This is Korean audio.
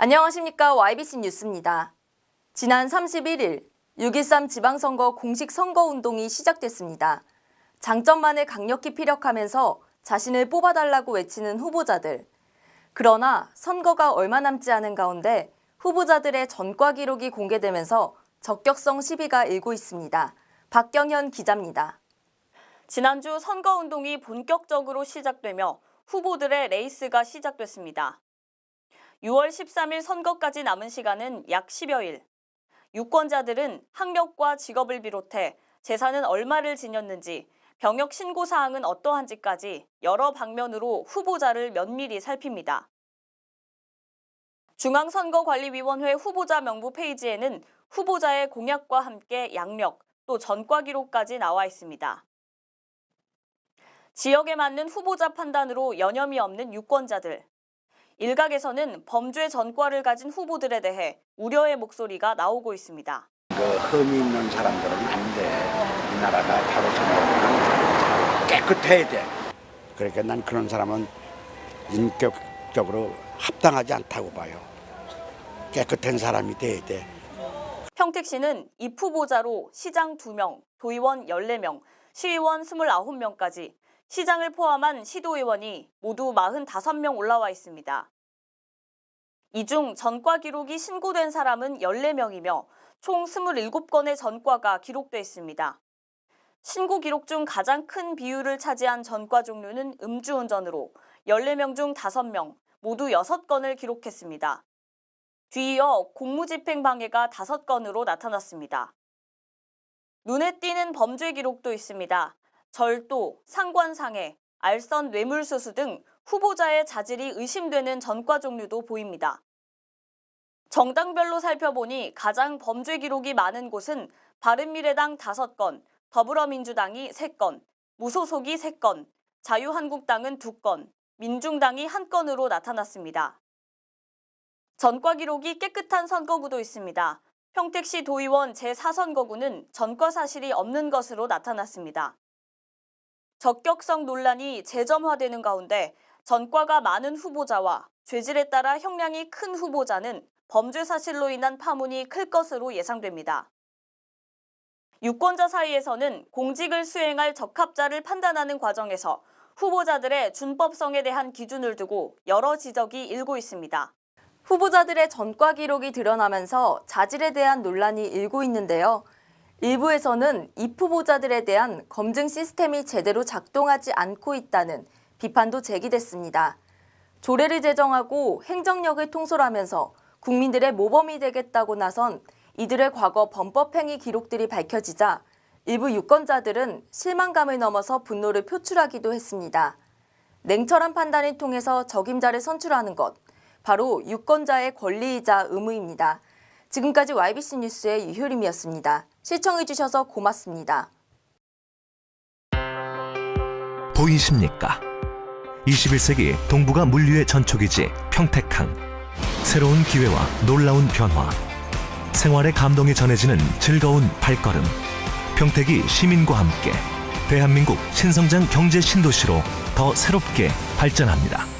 안녕하십니까. YBC 뉴스입니다. 지난 31일 6.13 지방선거 공식 선거운동이 시작됐습니다. 장점만을 강력히 피력하면서 자신을 뽑아달라고 외치는 후보자들. 그러나 선거가 얼마 남지 않은 가운데 후보자들의 전과 기록이 공개되면서 적격성 시비가 일고 있습니다. 박경현 기자입니다. 지난주 선거운동이 본격적으로 시작되며 후보들의 레이스가 시작됐습니다. 6월 13일 선거까지 남은 시간은 약 10여일. 유권자들은 학력과 직업을 비롯해 재산은 얼마를 지녔는지, 병역 신고 사항은 어떠한지까지 여러 방면으로 후보자를 면밀히 살핍니다. 중앙선거관리위원회 후보자 명부 페이지에는 후보자의 공약과 함께 양력, 또 전과 기록까지 나와 있습니다. 지역에 맞는 후보자 판단으로 여념이 없는 유권자들. 일각에서는 범죄 전과를 가진 후보들에 대해 우려의 목소리가 나오고 있습니다. 흠이 있는 사람들은 안 돼. 이 나라가 바로 선거는 깨끗해야 돼. 그러니까 난 그런 사람은 인격적으로 합당하지 않다고 봐요. 깨끗한 사람이 돼야 돼. 평택시는 입 후보자로 시장 2명, 도의원 14명, 시의원 29명까지 시장을 포함한 시도의원이 모두 45명 올라와 있습니다. 이 중 전과 기록이 신고된 사람은 14명이며 총 27건의 전과가 기록돼 있습니다. 신고 기록 중 가장 큰 비율을 차지한 전과 종류는 음주운전으로 14명 중 5명, 모두 6건을 기록했습니다. 뒤이어 공무집행 방해가 5건으로 나타났습니다. 눈에 띄는 범죄 기록도 있습니다. 절도, 상관상해, 알선 뇌물수수 등 후보자의 자질이 의심되는 전과 종류도 보입니다. 정당별로 살펴보니 가장 범죄 기록이 많은 곳은 바른미래당 5건, 더불어민주당이 3건, 무소속이 3건, 자유한국당은 2건, 민중당이 1건으로 나타났습니다. 전과 기록이 깨끗한 선거구도 있습니다. 평택시 도의원 제4선거구는 전과 사실이 없는 것으로 나타났습니다. 적격성 논란이 재점화되는 가운데 전과가 많은 후보자와 죄질에 따라 형량이 큰 후보자는 범죄 사실로 인한 파문이 클 것으로 예상됩니다. 유권자 사이에서는 공직을 수행할 적합자를 판단하는 과정에서 후보자들의 준법성에 대한 기준을 두고 여러 지적이 일고 있습니다. 후보자들의 전과 기록이 드러나면서 자질에 대한 논란이 일고 있는데요. 일부에서는 입 후보자들에 대한 검증 시스템이 제대로 작동하지 않고 있다는 비판도 제기됐습니다. 조례를 제정하고 행정력을 통솔하면서 국민들의 모범이 되겠다고 나선 이들의 과거 범법행위 기록들이 밝혀지자 일부 유권자들은 실망감을 넘어서 분노를 표출하기도 했습니다. 냉철한 판단을 통해서 적임자를 선출하는 것, 바로 유권자의 권리이자 의무입니다. 지금까지 YBC 뉴스의 유효림이었습니다. 시청해주셔서 고맙습니다. 보이십니까? 21세기 동북아 물류의 전초기지 평택항. 새로운 기회와 놀라운 변화. 생활의 감동이 전해지는 즐거운 발걸음. 평택이 시민과 함께 대한민국 신성장 경제 신도시로 더 새롭게 발전합니다.